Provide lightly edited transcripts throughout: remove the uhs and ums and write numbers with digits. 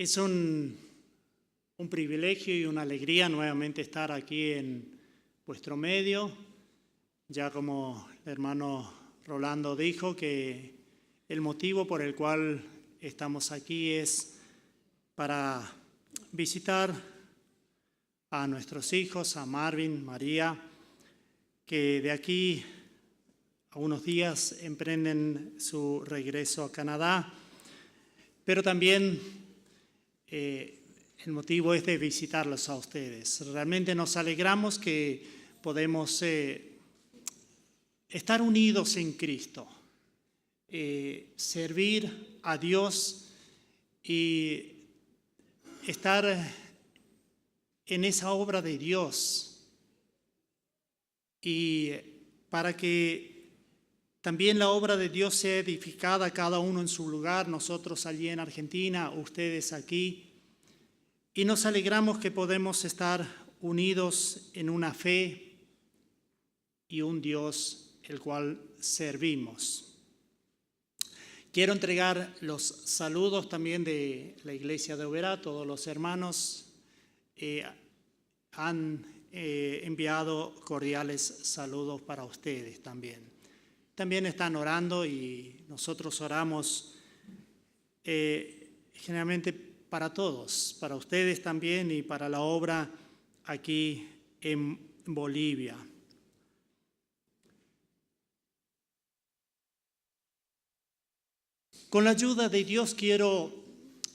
Es un privilegio y una alegría nuevamente estar aquí en vuestro medio. Ya como el hermano Rolando dijo, que el motivo por el cual estamos aquí es para visitar a nuestros hijos, a Marvin, María, que de aquí a unos días emprenden su regreso a Canadá, pero también el motivo es de visitarlos a ustedes. Realmente nos alegramos que podemos estar unidos en Cristo, servir a Dios y estar en esa obra de Dios, y para que también la obra de Dios sea edificada, cada uno en su lugar, nosotros allí en Argentina, ustedes aquí. Y nos alegramos que podemos estar unidos en una fe y un Dios el cual servimos. Quiero entregar los saludos también de la Iglesia de Oberá. Todos los hermanos han enviado cordiales saludos para ustedes también. También están orando y nosotros oramos generalmente para todos, para ustedes también y para la obra aquí en Bolivia. Con la ayuda de Dios quiero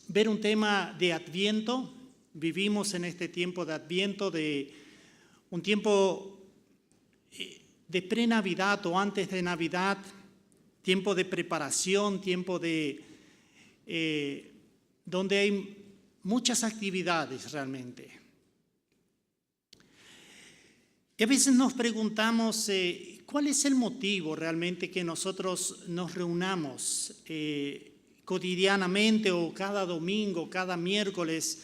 ver un tema de Adviento. Vivimos en este tiempo de Adviento, de un tiempo de pre-Navidad o antes de Navidad, tiempo de preparación, tiempo de donde hay muchas actividades realmente. Y a veces nos preguntamos cuál es el motivo realmente que nosotros nos reunamos cotidianamente o cada domingo, cada miércoles,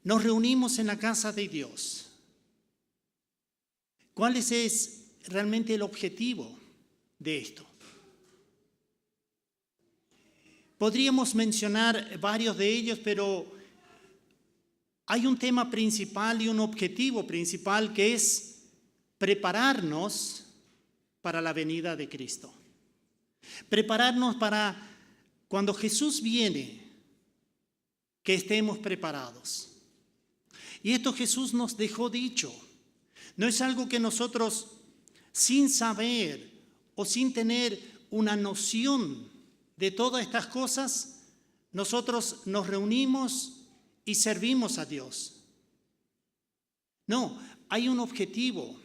nos reunimos en la casa de Dios. ¿Cuál es realmente el objetivo de esto? Podríamos mencionar varios de ellos, pero hay un tema principal y un objetivo principal que es prepararnos para la venida de Cristo. Prepararnos para cuando Jesús viene, que estemos preparados. Y esto Jesús nos dejó dicho. No es algo que nosotros, sin saber o sin tener una noción de todas estas cosas, nosotros nos reunimos y servimos a Dios. No, hay un objetivo,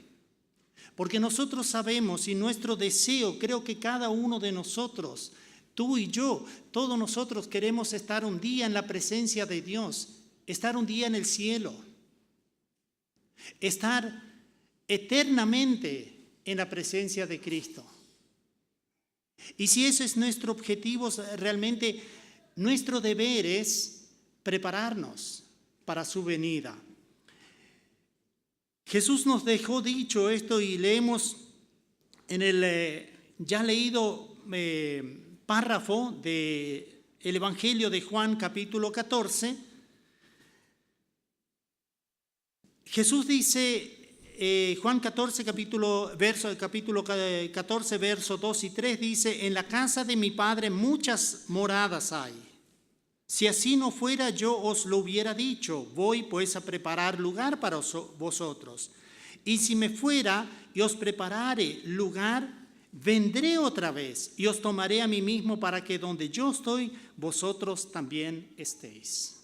porque nosotros sabemos y nuestro deseo, creo que cada uno de nosotros, tú y yo, todos nosotros queremos estar un día en la presencia de Dios, estar un día en el cielo, estar eternamente en la presencia de Cristo. Y si ese es nuestro objetivo, realmente nuestro deber es prepararnos para su venida. Jesús nos dejó dicho esto y leemos en el ya leído párrafo del Evangelio de Juan capítulo 14. Jesús dice, Juan 14, capítulo 14, versos 2 y 3, dice: en la casa de mi Padre muchas moradas hay. Si así no fuera, yo os lo hubiera dicho. Voy pues a preparar lugar para vosotros. Y si me fuera y os preparare lugar, vendré otra vez y os tomaré a mí mismo, para que donde yo estoy, vosotros también estéis.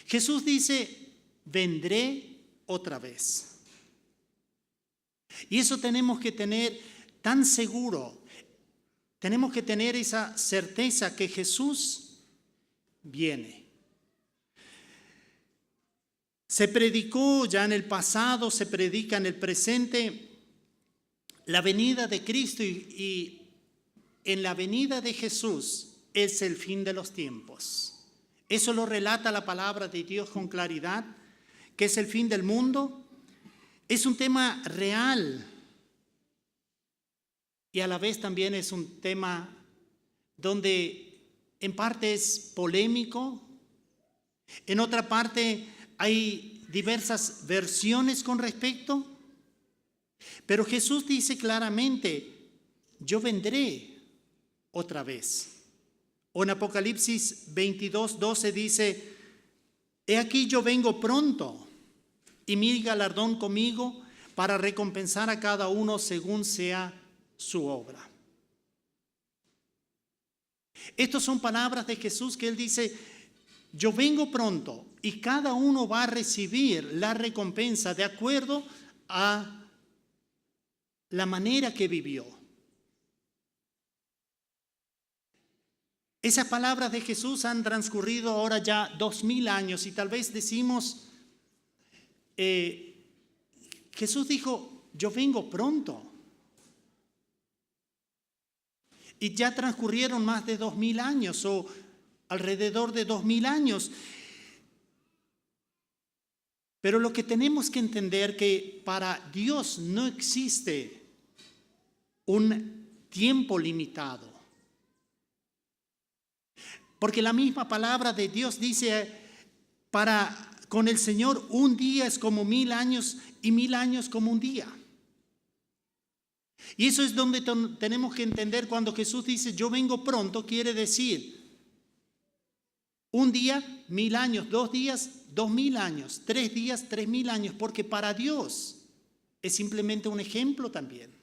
Jesús dice: vendré otra vez. Y eso tenemos que tener tan seguro, tenemos que tener esa certeza que Jesús viene. Se predicó ya en el pasado, se predica en el presente la venida de Cristo, y en la venida de Jesús es el fin de los tiempos. Eso lo relata la palabra de Dios con claridad, que es el fin del mundo. Es un tema real y a la vez también es un tema donde en parte es polémico, En otra parte hay diversas versiones con respecto, pero Jesús dice claramente, yo vendré otra vez. O en Apocalipsis 22:12 dice, he aquí yo vengo pronto y mi galardón conmigo para recompensar a cada uno según sea su obra. Estas son palabras de Jesús que Él dice, yo vengo pronto y cada uno va a recibir la recompensa de acuerdo a la manera que vivió. Esas palabras de Jesús han transcurrido ahora ya 2000 años y tal vez decimos, Jesús dijo, yo vengo pronto. Y ya transcurrieron más de 2000 años o alrededor de 2000 años. Pero lo que tenemos que entender que para Dios no existe un tiempo limitado. Porque la misma palabra de Dios dice, con el Señor un día es como 1000 años y 1000 años como un día. Y eso es donde tenemos que entender cuando Jesús dice, yo vengo pronto, quiere decir, un día, 1000 años, 2 días, 2000 años, 3 días, 3000 años, porque para Dios es simplemente un ejemplo también.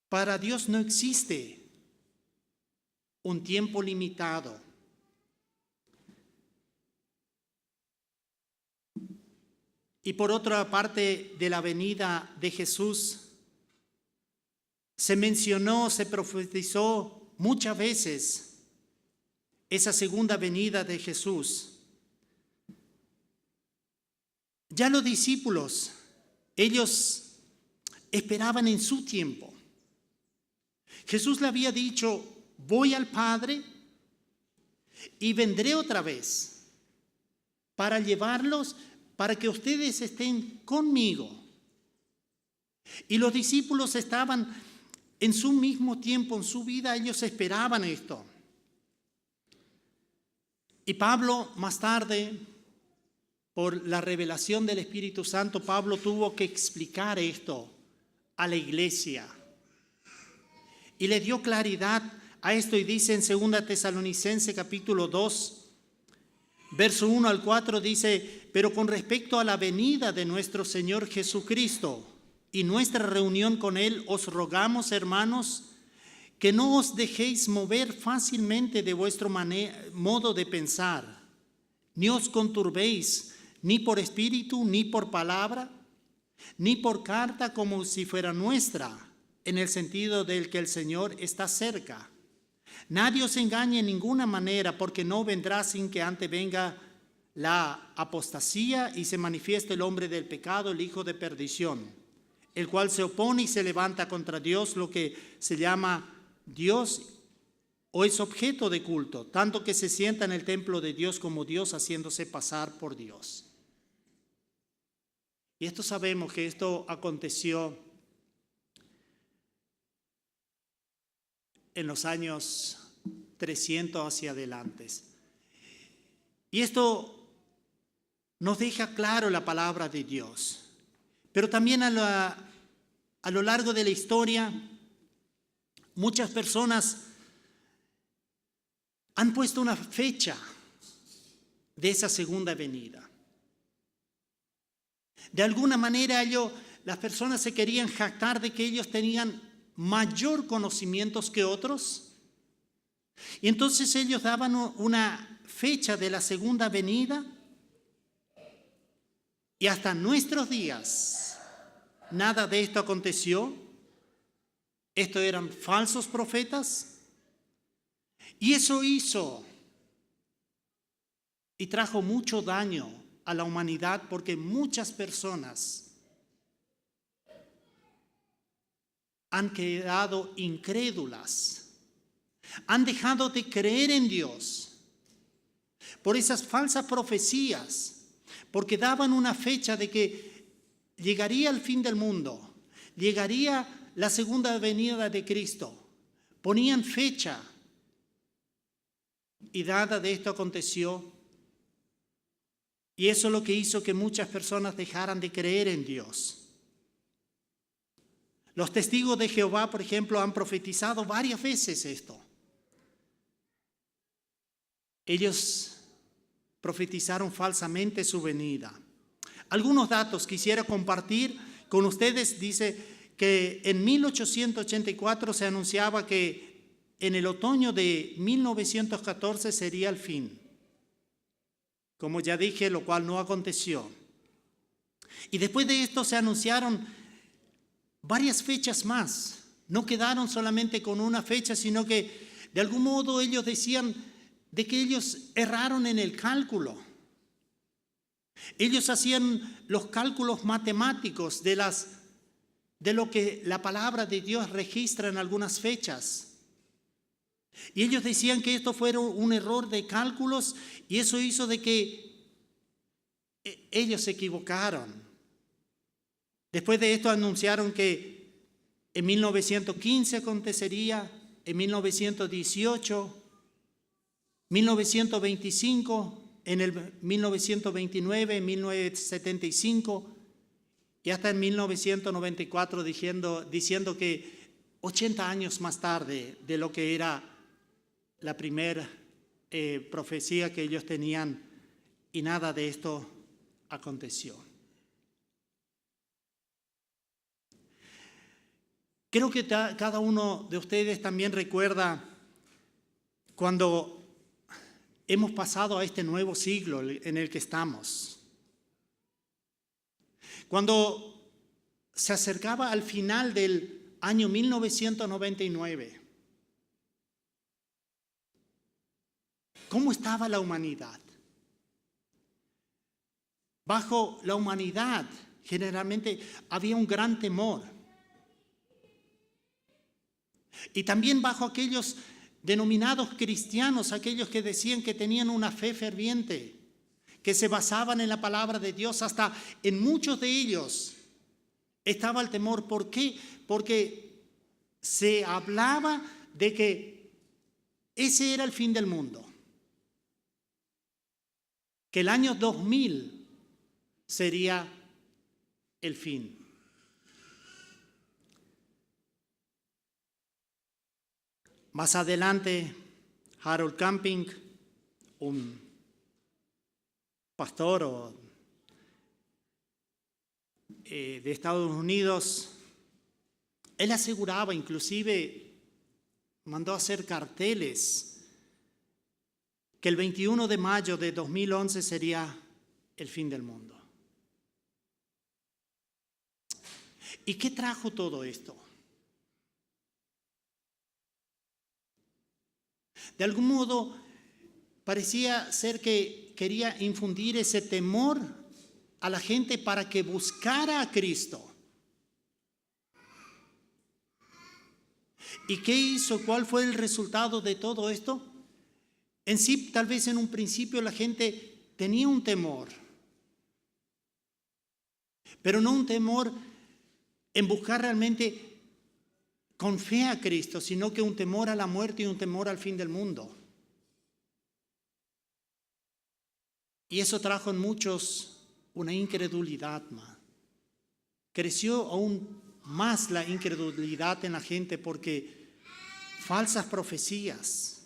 Para Dios no existe un tiempo limitado. Y por otra parte de la venida de Jesús, se mencionó, se profetizó muchas veces esa segunda venida de Jesús. Ya los discípulos, ellos esperaban en su tiempo. Jesús le había dicho, voy al Padre y vendré otra vez para llevarlos, para que ustedes estén conmigo. Y los discípulos estaban en su mismo tiempo, en su vida, ellos esperaban esto. Y Pablo, más tarde, por la revelación del Espíritu Santo, Pablo tuvo que explicar esto a la iglesia. Y le dio claridad a esto y dice en 2 Tesalonicenses capítulo 2, verso 1 al 4 dice, pero con respecto a la venida de nuestro Señor Jesucristo y nuestra reunión con Él, os rogamos, hermanos, que no os dejéis mover fácilmente de vuestro modo de pensar, ni os conturbéis, ni por espíritu, ni por palabra, ni por carta como si fuera nuestra, en el sentido del que el Señor está cerca. Nadie os engañe en ninguna manera, porque no vendrá sin que antes venga la apostasía y se manifieste el hombre del pecado, el hijo de perdición, el cual se opone y se levanta contra Dios, lo que se llama Dios o es objeto de culto, tanto que se sienta en el templo de Dios como Dios, haciéndose pasar por Dios. Y esto sabemos que esto aconteció en los años 300 hacia adelante. Y esto nos deja claro la palabra de Dios. Pero también a lo largo de la historia, muchas personas han puesto una fecha de esa segunda venida. De alguna manera las personas se querían jactar de que ellos tenían mayor conocimientos que otros. Y entonces ellos daban una fecha de la segunda venida y hasta nuestros días nada de esto aconteció. Estos eran falsos profetas. Y eso hizo y trajo mucho daño a la humanidad porque muchas personas han quedado incrédulas, han dejado de creer en Dios por esas falsas profecías, porque daban una fecha de que llegaría el fin del mundo, llegaría la segunda venida de Cristo, ponían fecha. y nada de esto aconteció. Y eso es lo que hizo que muchas personas dejaran de creer en Dios. Los testigos de Jehová, por ejemplo, han profetizado varias veces esto. Ellos profetizaron falsamente su venida. Algunos datos quisiera compartir con ustedes. Dice que en 1884 se anunciaba que en el otoño de 1914 sería el fin. Como ya dije, lo cual no aconteció. Y después de esto se anunciaron varias fechas más. No quedaron solamente con una fecha, sino que de algún modo ellos decían de que ellos erraron en el cálculo. Ellos hacían los cálculos matemáticos de lo que la palabra de Dios registra en algunas fechas. Y ellos decían que esto fue un error de cálculos y eso hizo de que ellos se equivocaron. Después de esto anunciaron que en 1915 acontecería, en 1918, 1925, en el 1929, en 1975 y hasta en 1994 diciendo que 80 años más tarde de lo que era la primera profecía que ellos tenían, y nada de esto aconteció. Creo que cada uno de ustedes también recuerda cuando hemos pasado a este nuevo siglo en el que estamos. Cuando se acercaba al final del año 1999, ¿cómo estaba la humanidad? Bajo la humanidad generalmente había un gran temor. Y también bajo aquellos denominados cristianos, aquellos que decían que tenían una fe ferviente, que se basaban en la palabra de Dios, hasta en muchos de ellos estaba el temor. ¿Por qué? Porque se hablaba de que ese era el fin del mundo, que el año 2000 sería el fin. Más adelante, Harold Camping, un pastor de Estados Unidos, él aseguraba, inclusive mandó a hacer carteles, que el 21 de mayo de 2011 sería el fin del mundo. ¿Y qué trajo todo esto? De algún modo, parecía ser que quería infundir ese temor a la gente para que buscara a Cristo. ¿Y qué hizo? ¿Cuál fue el resultado de todo esto? En sí, tal vez en un principio la gente tenía un temor, pero no un temor en buscar realmente con fe a Cristo, sino que un temor a la muerte y un temor al fin del mundo. Y eso trajo en muchos una incredulidad más. Creció aún más la incredulidad en la gente porque falsas profecías.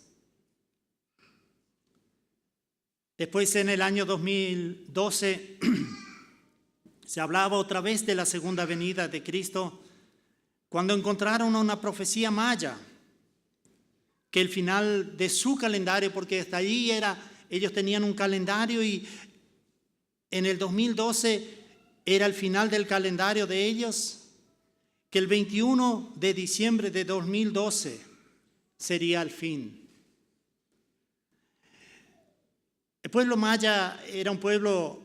Después, en el año 2012, se hablaba otra vez de la segunda venida de Cristo, cuando encontraron una profecía maya, que el final de su calendario, porque hasta allí ellos tenían un calendario y en el 2012 era el final del calendario de ellos, que el 21 de diciembre de 2012 sería el fin. El pueblo maya era un pueblo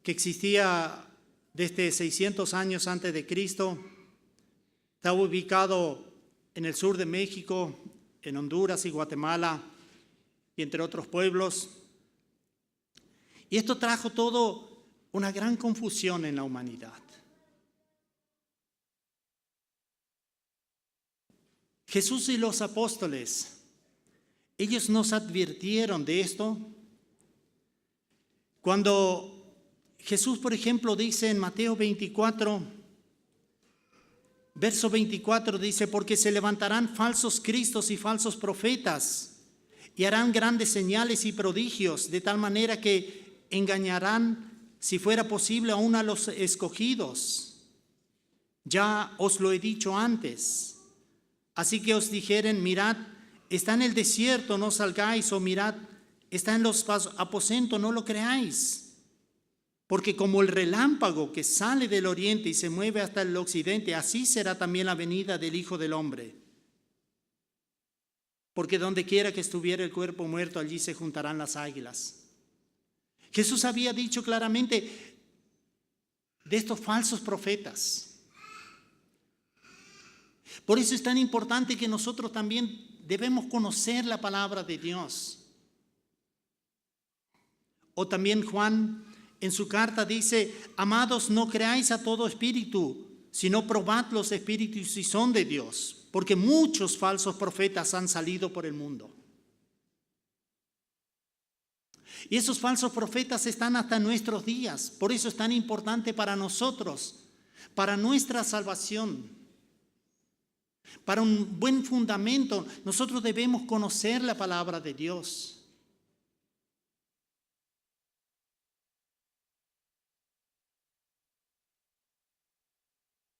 que existía desde 600 años antes de Cristo. Estaba ubicado en el sur de México, en Honduras y Guatemala, y entre otros pueblos. Y esto trajo todo una gran confusión en la humanidad. Jesús y los apóstoles ellos nos advirtieron de esto. Cuando Jesús, por ejemplo, dice en Mateo 24, verso 24, dice: porque se levantarán falsos cristos y falsos profetas, y harán grandes señales y prodigios, de tal manera que engañarán, si fuera posible, aún a los escogidos. Ya os lo he dicho antes. Así que os dijeren: mirad, está en el desierto, no salgáis, o mirad, está en los aposentos, no lo creáis. Porque como el relámpago que sale del oriente y se mueve hasta el occidente, así será también la venida del Hijo del Hombre. Porque donde quiera que estuviera el cuerpo muerto, allí se juntarán las águilas. Jesús había dicho claramente de estos falsos profetas. Por eso es tan importante que nosotros también debemos conocer la palabra de Dios. O también Juan en su carta dice: amados, no creáis a todo espíritu, sino probad los espíritus si son de Dios, porque muchos falsos profetas han salido por el mundo. Y esos falsos profetas están hasta nuestros días. Por eso es tan importante para nosotros, para nuestra salvación, para un buen fundamento. Nosotros debemos conocer la palabra de Dios.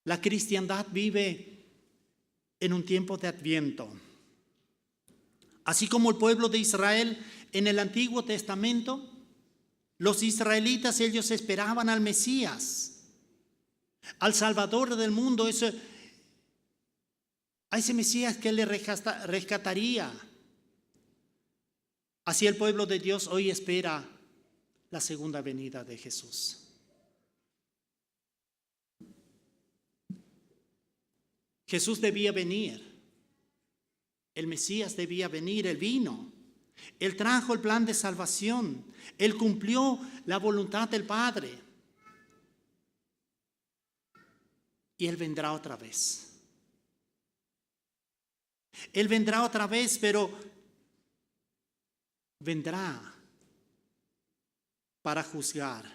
La cristiandad vive en un tiempo de Adviento. Así como el pueblo de Israel en el Antiguo Testamento, los israelitas, ellos esperaban al Mesías, al Salvador del mundo, a ese Mesías que le rescataría. Así el pueblo de Dios hoy espera la segunda venida de Jesús. Jesús debía venir. El Mesías debía venir, Él vino. Él trajo el plan de salvación. Él cumplió la voluntad del Padre. Y Él vendrá otra vez. Él vendrá otra vez, pero vendrá para juzgar.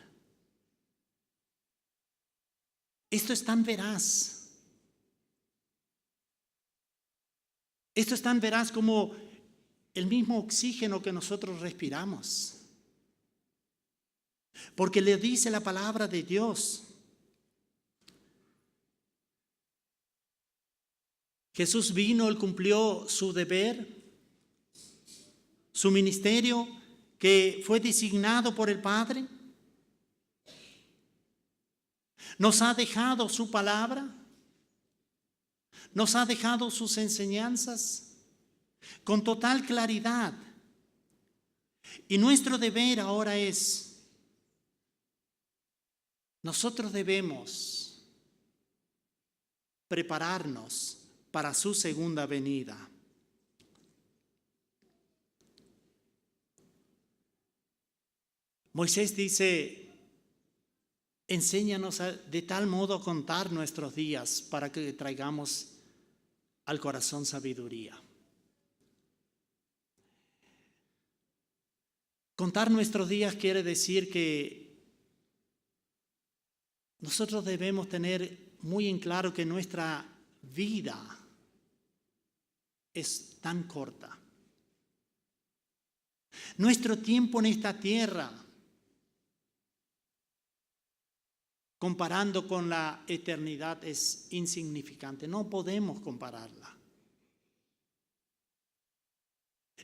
Esto es tan veraz. Esto es tan veraz como el mismo oxígeno que nosotros respiramos. Porque le dice la palabra de Dios. Jesús vino, Él cumplió su deber, su ministerio que fue designado por el Padre. Nos ha dejado su palabra. Nos ha dejado sus enseñanzas con total claridad. Y nuestro deber ahora es, nosotros debemos prepararnos para su segunda venida. Moisés dice: enséñanos de tal modo a contar nuestros días para que traigamos al corazón sabiduría. Contar nuestros días quiere decir que nosotros debemos tener muy en claro que nuestra vida es tan corta. Nuestro tiempo en esta tierra, comparando con la eternidad, es insignificante. No podemos compararla.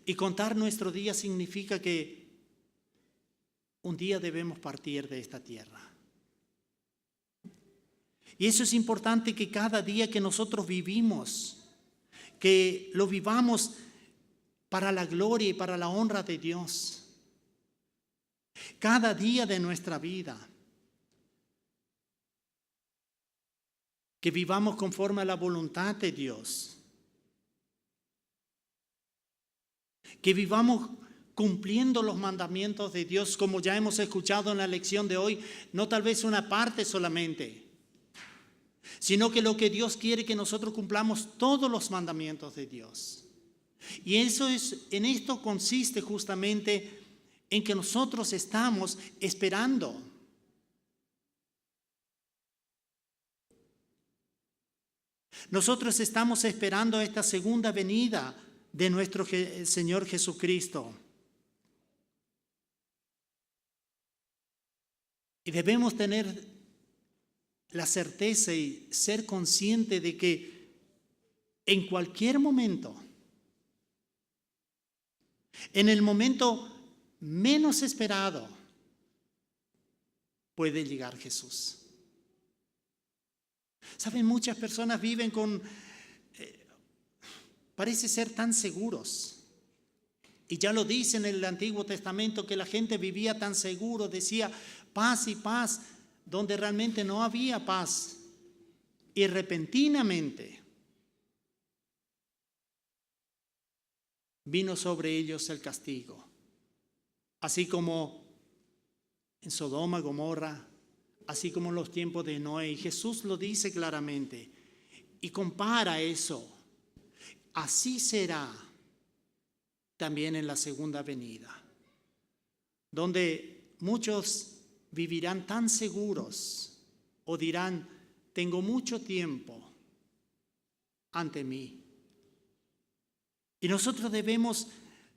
Y contar nuestro día significa que un día debemos partir de esta tierra. Y eso es importante, que cada día que nosotros vivimos, que lo vivamos para la gloria y para la honra de Dios. Cada día de nuestra vida. Que vivamos conforme a la voluntad de Dios. Que vivamos cumpliendo los mandamientos de Dios, como ya hemos escuchado en la lección de hoy, no tal vez una parte solamente, sino que lo que Dios quiere que nosotros cumplamos todos los mandamientos de Dios. Y en esto consiste justamente en que nosotros estamos esperando. Nosotros estamos esperando esta segunda venida de nuestro Señor Jesucristo. Y debemos tener la certeza y ser consciente de que en cualquier momento, en el momento menos esperado, puede llegar Jesús. Saben, muchas personas viven parece ser tan seguros. Y ya lo dice en el Antiguo Testamento que la gente vivía tan seguro, decía paz y paz, donde realmente no había paz. Y repentinamente vino sobre ellos el castigo. Así como en Sodoma, Gomorra, así como en los tiempos de Noé. Y Jesús lo dice claramente y compara eso. Así será también en la segunda venida, donde muchos vivirán tan seguros o dirán, tengo mucho tiempo ante mí. Y nosotros debemos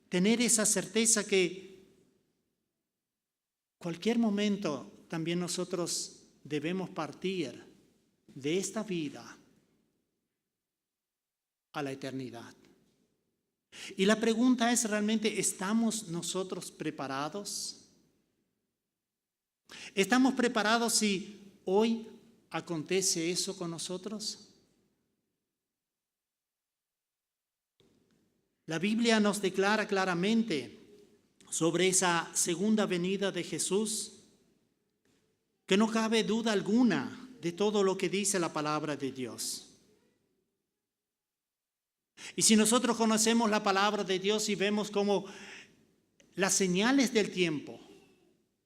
tener esa certeza que cualquier momento también nosotros debemos partir de esta vida a la eternidad. Y la pregunta es realmente, ¿estamos nosotros preparados? ¿Estamos preparados si hoy acontece eso con nosotros? La Biblia nos declara claramente sobre esa segunda venida de Jesús que no cabe duda alguna de todo lo que dice la palabra de Dios. Y si nosotros conocemos la palabra de Dios y vemos como las señales del tiempo,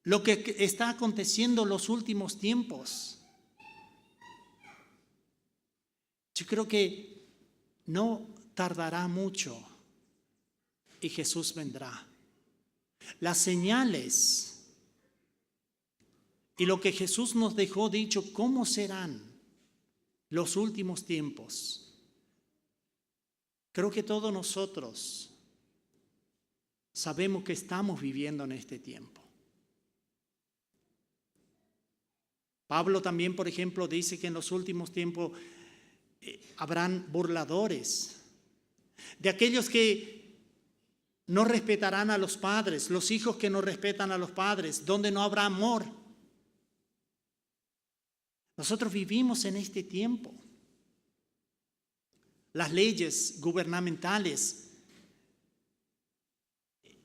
lo que está aconteciendo en los últimos tiempos, yo creo que no tardará mucho y Jesús vendrá. Las señales y lo que Jesús nos dejó dicho, ¿cómo serán los últimos tiempos? Creo que todos nosotros sabemos que estamos viviendo en este tiempo. Pablo también, por ejemplo, dice que en los últimos tiempos habrán burladores, de aquellos que no respetarán a los padres, los hijos que no respetan a los padres, donde no habrá amor. Nosotros vivimos en este tiempo. Las leyes gubernamentales,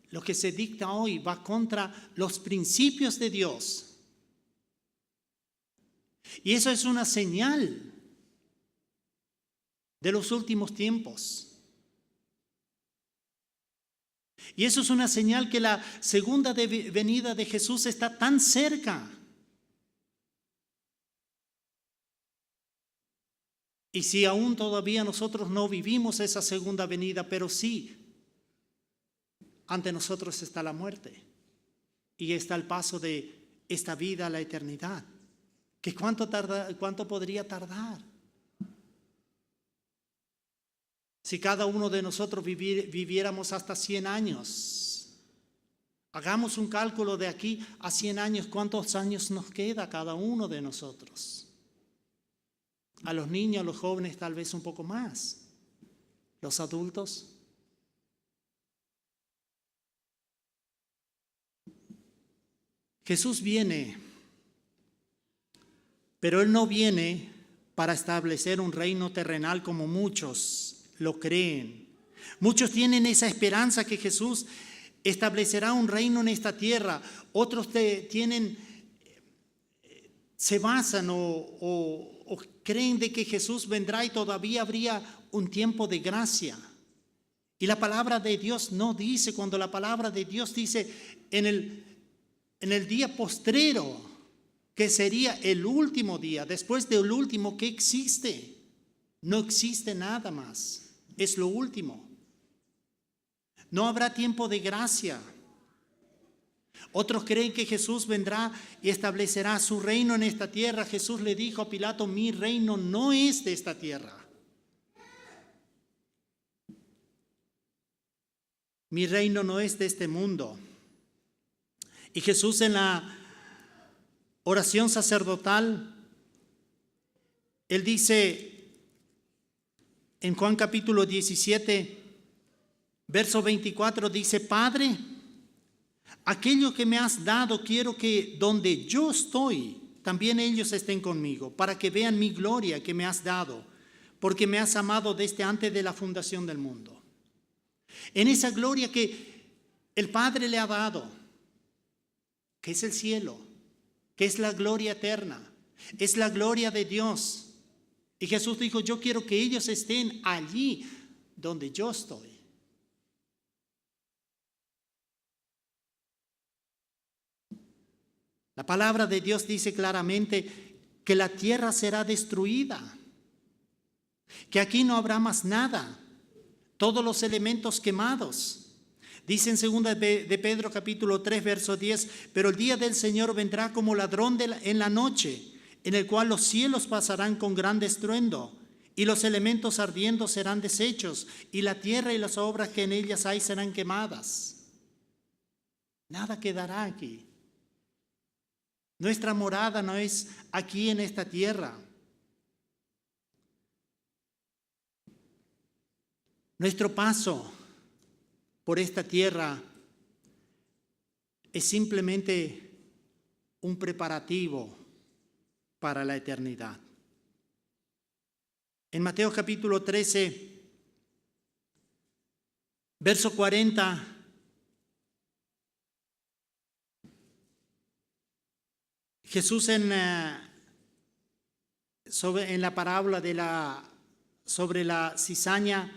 lo que se dicta hoy va contra los principios de Dios. Y eso es una señal de los últimos tiempos. Y eso es una señal que la segunda venida de Jesús está tan cerca. Y si aún todavía nosotros no vivimos esa segunda venida, pero sí, ante nosotros está la muerte y está el paso de esta vida a la eternidad. ¿Que cuánto podría tardar? Si cada uno de nosotros viviéramos hasta 100 años, hagamos un cálculo de aquí a 100 años, ¿cuántos años nos queda cada uno de nosotros? A los niños, a los jóvenes tal vez un poco más. Los adultos. Jesús viene, pero Él no viene para establecer un reino terrenal como muchos lo creen. Muchos tienen esa esperanza que Jesús establecerá un reino en esta tierra. Otros se basan o creen de que Jesús vendrá y todavía habría un tiempo de gracia. Y la palabra de Dios no dice, cuando la palabra de Dios dice en el día postrero, que sería el último día, después del último, ¿qué existe? No existe nada más, es lo último. No habrá tiempo de gracia. Otros creen que Jesús vendrá y establecerá su reino en esta tierra. Jesús le dijo a Pilato, mi reino no es de esta tierra. Mi reino no es de este mundo. Y Jesús en la oración sacerdotal, Él dice en Juan capítulo 17, verso 24, dice, Padre, aquello que me has dado quiero que donde yo estoy, también ellos estén conmigo, para que vean mi gloria que me has dado, porque me has amado desde antes de la fundación del mundo. En esa gloria que el Padre le ha dado, que es el cielo, que es la gloria eterna, es la gloria de Dios. Y Jesús dijo, yo quiero que ellos estén allí donde yo estoy. La palabra de Dios dice claramente que la tierra será destruida, que aquí no habrá más nada, todos los elementos quemados. Dice en 2 de Pedro capítulo 3 verso 10, pero el día del Señor vendrá como ladrón en la noche, en el cual los cielos pasarán con gran estruendo, y los elementos ardiendo serán deshechos, y la tierra y las obras que en ellas hay serán quemadas. Nada quedará aquí. Nuestra morada no es aquí en esta tierra. Nuestro paso por esta tierra es simplemente un preparativo para la eternidad. En Mateo capítulo 13, verso 40, Jesús en la parábola sobre la cizaña,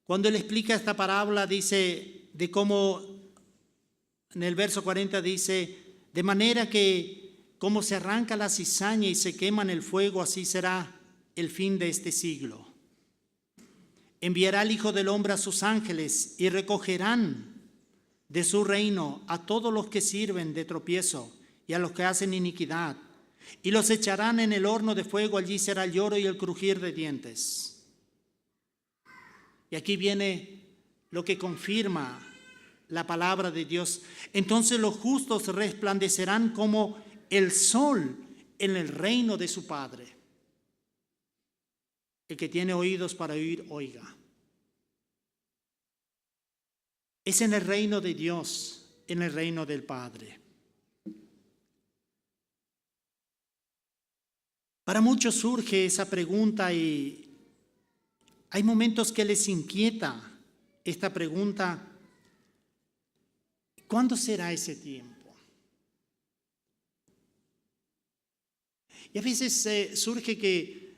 cuando él explica esta parábola, dice de cómo, en el verso 40 dice, de manera que como se arranca la cizaña y se quema en el fuego, así será el fin de este siglo. Enviará el Hijo del Hombre a sus ángeles y recogerán de su reino a todos los que sirven de tropiezo y a los que hacen iniquidad, y los echarán en el horno de fuego, allí será el lloro y el crujir de dientes. Y aquí viene lo que confirma la palabra de Dios. Entonces los justos resplandecerán como el sol en el reino de su Padre. El que tiene oídos para oír, oiga. Es en el reino de Dios, en el reino del Padre. Para muchos surge esa pregunta y hay momentos que les inquieta esta pregunta: ¿cuándo será ese tiempo? Y a veces surge que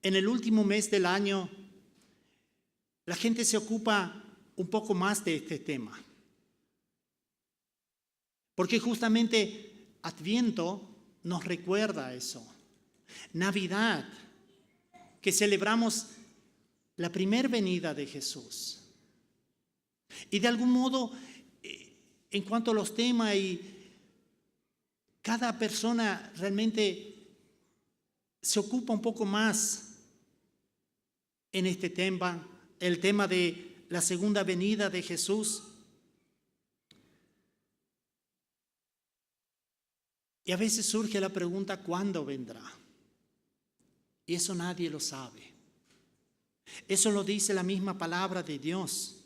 en el último mes del año la gente se ocupa un poco más de este tema. Porque justamente Adviento nos recuerda eso. Navidad, que celebramos la primera venida de Jesús. Y de algún modo, en cuanto a los temas, y cada persona realmente se ocupa un poco más en este tema, el tema de la segunda venida de Jesús. Y a veces surge la pregunta, ¿cuándo vendrá? Y eso nadie lo sabe. Eso lo dice la misma palabra de Dios.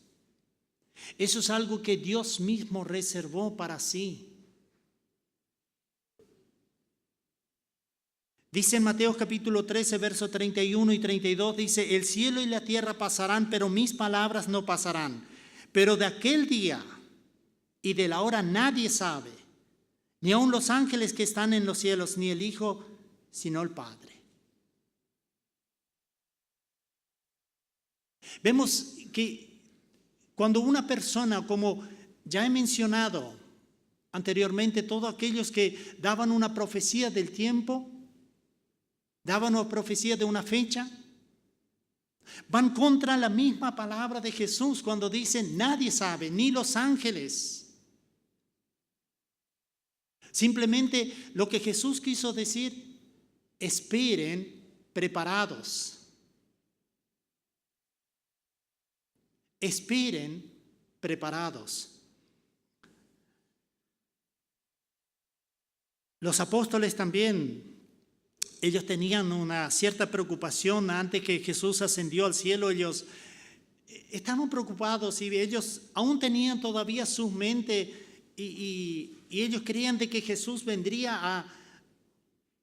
Eso es algo que Dios mismo reservó para sí. Dice en Mateo capítulo 13, versos 31 y 32, dice, el cielo y la tierra pasarán, pero mis palabras no pasarán. Pero de aquel día y de la hora nadie sabe, ni aun los ángeles que están en los cielos, ni el Hijo, sino el Padre. Vemos que cuando una persona, como ya he mencionado anteriormente, todos aquellos que daban una profecía del tiempo, daban una profecía de una fecha, Van contra la misma palabra de Jesús cuando dicen nadie sabe, ni los ángeles. Simplemente lo que Jesús quiso decir, esperen preparados. Esperen preparados. Los apóstoles también, ellos tenían una cierta preocupación antes que Jesús ascendió al cielo. Ellos estaban preocupados y ellos aún tenían todavía su mente y ellos creían de que Jesús vendría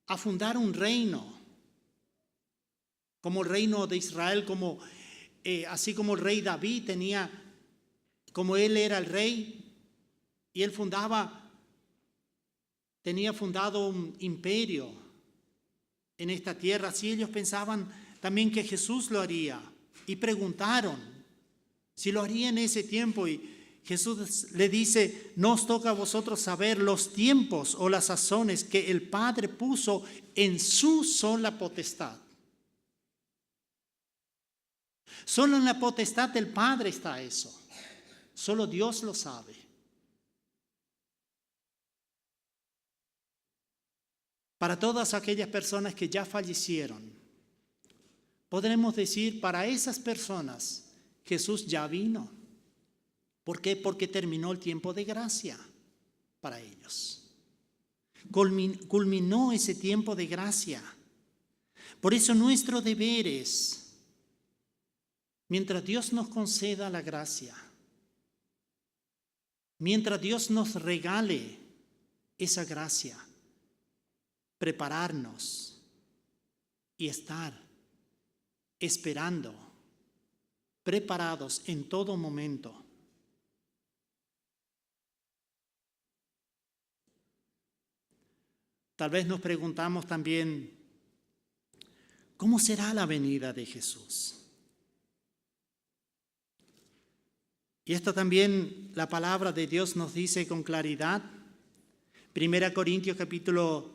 a fundar un reino, como el reino de Israel, así como el rey David como él era el rey y él tenía fundado un imperio en esta tierra. Así ellos pensaban también que Jesús lo haría y preguntaron si lo haría en ese tiempo. Y Jesús le dice: no os toca a vosotros saber los tiempos o las sazones que el Padre puso en su sola potestad. Solo en la potestad del Padre está eso. Solo Dios lo sabe. Para todas aquellas personas que ya fallecieron, podremos decir, para esas personas Jesús ya vino. ¿Por qué? Porque terminó el tiempo de gracia para ellos. Culminó ese tiempo de gracia. Por eso nuestro deber es, mientras Dios nos conceda la gracia, mientras Dios nos regale esa gracia, prepararnos y estar esperando, preparados en todo momento. Tal vez nos preguntamos también, ¿cómo será la venida de Jesús? Y esto también la palabra de Dios nos dice con claridad. 1 Corintios capítulo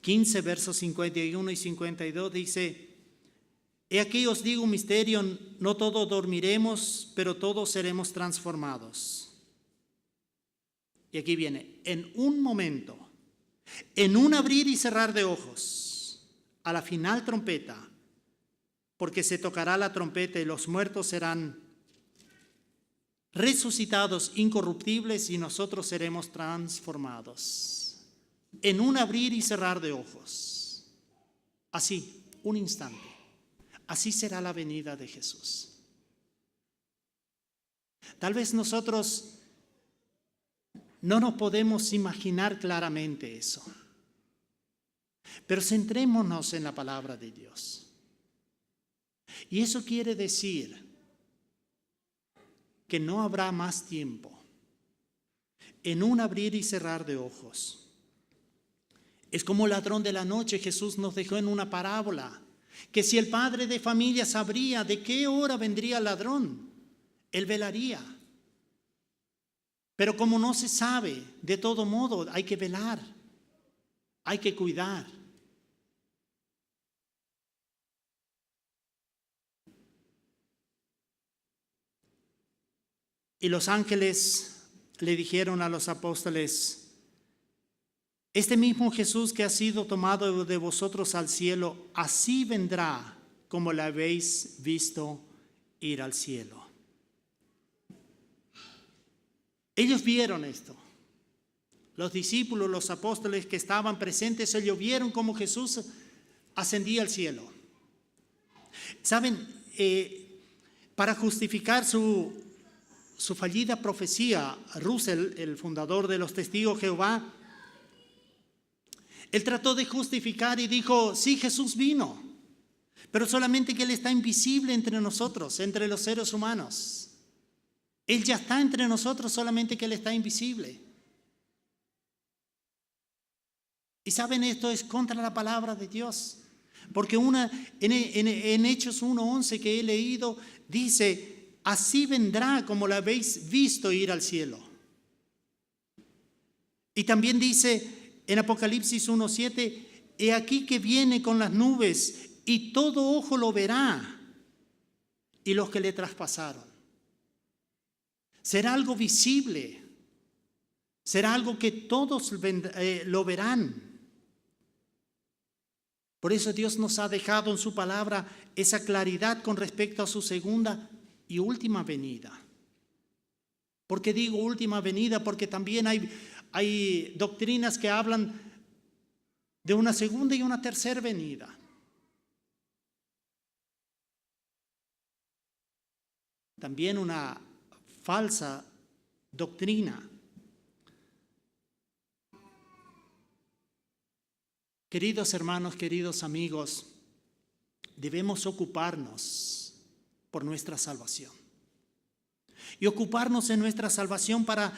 15, versos 51 y 52 dice: he aquí os digo un misterio, no todos dormiremos, pero todos seremos transformados. Y aquí viene, en un momento, en un abrir y cerrar de ojos, a la final trompeta, porque se tocará la trompeta y los muertos serán resucitados incorruptibles y nosotros seremos transformados. En un abrir y cerrar de ojos. Así, un instante. Así será la venida de Jesús. Tal vez nosotros no nos podemos imaginar claramente eso. Pero centrémonos en la palabra de Dios. Y eso quiere decir que no habrá más tiempo. En un abrir y cerrar de ojos. Es como el ladrón de la noche. Jesús nos dejó en una parábola que si el padre de familia sabría de qué hora vendría el ladrón, él velaría. Pero como no se sabe, de todo modo hay que velar, hay que cuidar. Y los ángeles le dijeron a los apóstoles: este mismo Jesús que ha sido tomado de vosotros al cielo, así vendrá como le habéis visto ir al cielo. Ellos vieron esto. Los discípulos, los apóstoles que estaban presentes, ellos vieron cómo Jesús ascendía al cielo. ¿Saben? Para justificar su fallida profecía, Russell, el fundador de los Testigos de Jehová, él trató de justificar y dijo: sí, Jesús vino, pero solamente que Él está invisible entre nosotros, entre los seres humanos. Él ya está entre nosotros, solamente que Él está invisible. Y saben, esto es contra la palabra de Dios. Porque en Hechos 1:11 que he leído, dice: así vendrá como la habéis visto ir al cielo. Y también dice en Apocalipsis 1:7: he aquí que viene con las nubes y todo ojo lo verá y los que le traspasaron. Será algo visible, será algo que todos lo verán. Por eso Dios nos ha dejado en su palabra esa claridad con respecto a su segunda y última venida. ¿Por qué digo última venida? Porque también hay doctrinas que hablan de una segunda y una tercera venida. También una falsa doctrina. Queridos hermanos, queridos amigos, debemos ocuparnos por nuestra salvación. Y ocuparnos en nuestra salvación para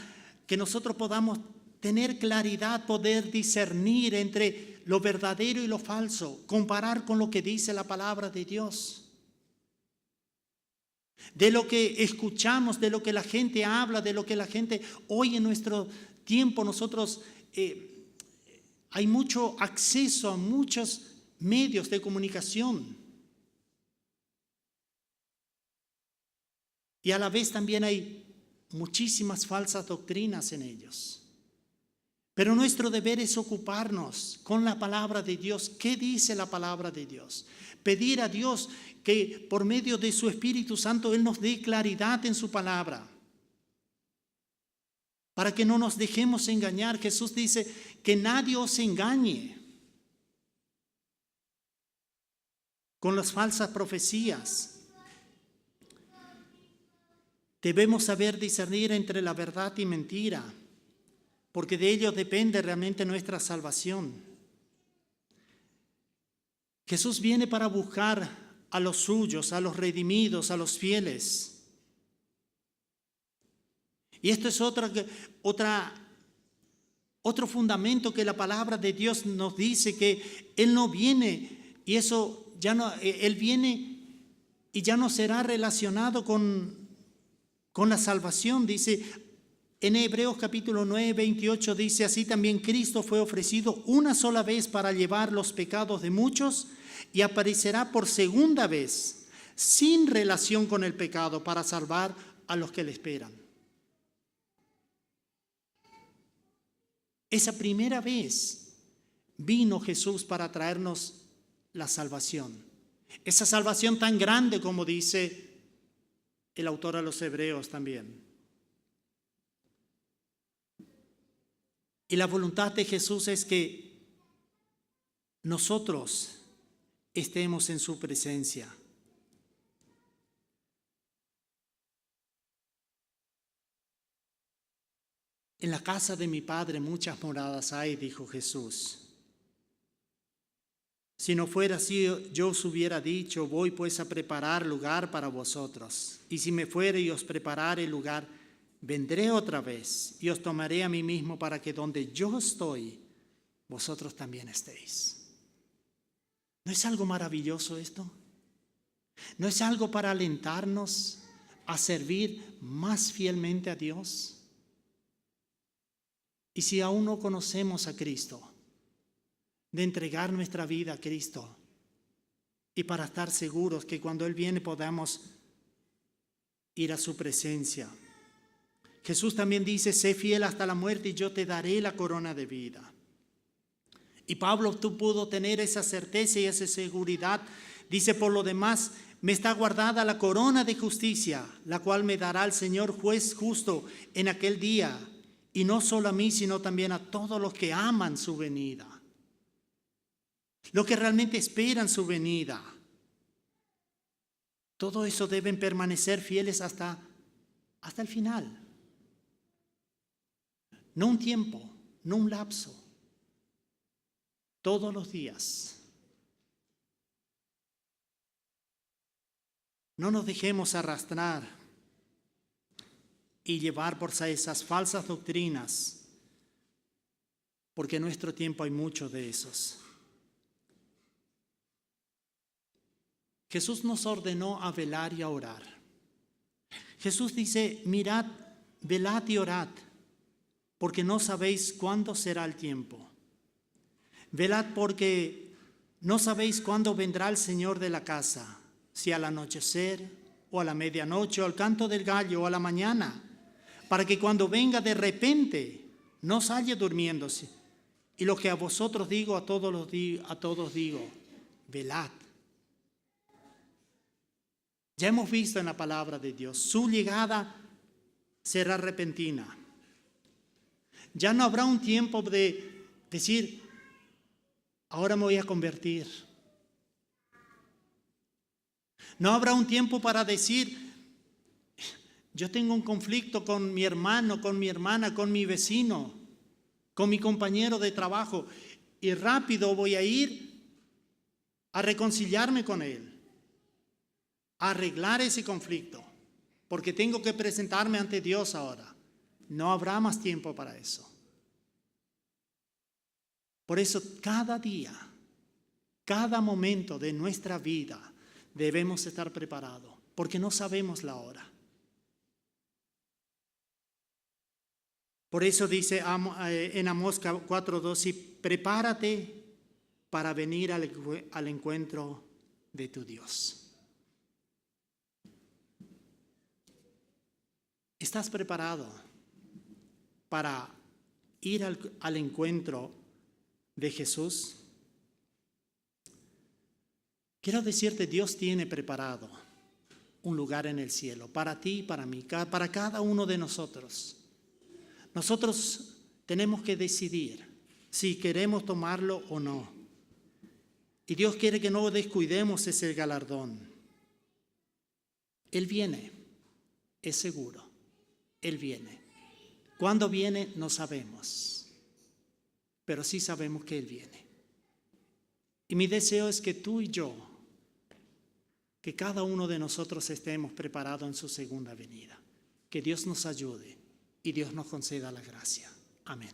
que nosotros podamos tener claridad, poder discernir entre lo verdadero y lo falso, comparar con lo que dice la palabra de Dios. De lo que escuchamos, de lo que la gente habla, de lo que la gente hoy en nuestro tiempo nosotros hay mucho acceso a muchos medios de comunicación. Y a la vez también hay muchísimas falsas doctrinas en ellos. Pero nuestro deber es ocuparnos con la palabra de Dios. ¿Qué dice la palabra de Dios? Pedir a Dios que por medio de su Espíritu Santo Él nos dé claridad en su palabra. Para que no nos dejemos engañar. Jesús dice que nadie os engañe con las falsas profecías. Debemos saber discernir entre la verdad y mentira, porque de ello depende realmente nuestra salvación. Jesús viene para buscar a los suyos, a los redimidos, a los fieles. Y esto es otro fundamento que la palabra de Dios nos dice, que Él no viene, y eso ya no, Él viene y ya no será relacionado con la salvación. Dice en Hebreos capítulo 9, 28, dice: así también Cristo fue ofrecido una sola vez para llevar los pecados de muchos, y aparecerá por segunda vez, sin relación con el pecado, para salvar a los que le esperan. Esa primera vez vino Jesús para traernos la salvación. Esa salvación tan grande, como dice el autor a los Hebreos también. Y la voluntad de Jesús es que nosotros estemos en su presencia. En la casa de mi Padre muchas moradas hay, dijo Jesús. Si no fuera así, yo os hubiera dicho: voy pues a preparar lugar para vosotros. Y si me fuere y os preparare lugar, vendré otra vez y os tomaré a mí mismo, para que donde yo estoy, vosotros también estéis. ¿No es algo maravilloso esto? ¿No es algo para alentarnos a servir más fielmente a Dios? Y si aún no conocemos a Cristo, de entregar nuestra vida a Cristo, y para estar seguros que cuando Él viene podamos ir a su presencia. Jesús también dice: sé fiel hasta la muerte y yo te daré la corona de vida. Y Pablo pudo tener esa certeza y esa seguridad. Dice: por lo demás, me está guardada la corona de justicia, la cual me dará el Señor juez justo en aquel día, y no solo a mí, sino también a todos los que aman su venida, los que realmente esperan su venida. Todo eso deben permanecer fieles hasta el final. No un tiempo, no un lapso. Todos los días. No nos dejemos arrastrar y llevar por esas falsas doctrinas, porque en nuestro tiempo hay muchos de esos. Jesús nos ordenó a velar y a orar. Jesús dice: mirad, velad y orad, porque no sabéis cuándo será el tiempo. Velad, porque no sabéis cuándo vendrá el Señor de la casa, si al anochecer, o a la medianoche, o al canto del gallo, o a la mañana, para que cuando venga de repente no os halle durmiéndose. Y lo que a vosotros digo, a todos digo, velad. Ya hemos visto en la palabra de Dios, su llegada será repentina. Ya no habrá un tiempo de decir, ahora me voy a convertir. No habrá un tiempo para decir, yo tengo un conflicto con mi hermano, con mi hermana, con mi vecino, con mi compañero de trabajo, y rápido voy a ir a reconciliarme con él, a arreglar ese conflicto, porque tengo que presentarme ante Dios ahora. No habrá más tiempo para eso. Por eso cada día, cada momento de nuestra vida debemos estar preparados, porque no sabemos la hora. Por eso dice en Amós 4:12, prepárate para venir al encuentro de tu Dios. ¿Estás preparado para ir al encuentro de Jesús? Quiero decirte, Dios tiene preparado un lugar en el cielo para ti y para mí, para cada uno de nosotros. Nosotros tenemos que decidir si queremos tomarlo o no. Y Dios quiere que no descuidemos ese galardón. Él viene, es seguro. Él viene. ¿Cuándo viene? No sabemos. Pero sí sabemos que Él viene. Y mi deseo es que tú y yo, que cada uno de nosotros estemos preparados en su segunda venida. Que Dios nos ayude y Dios nos conceda la gracia. Amén.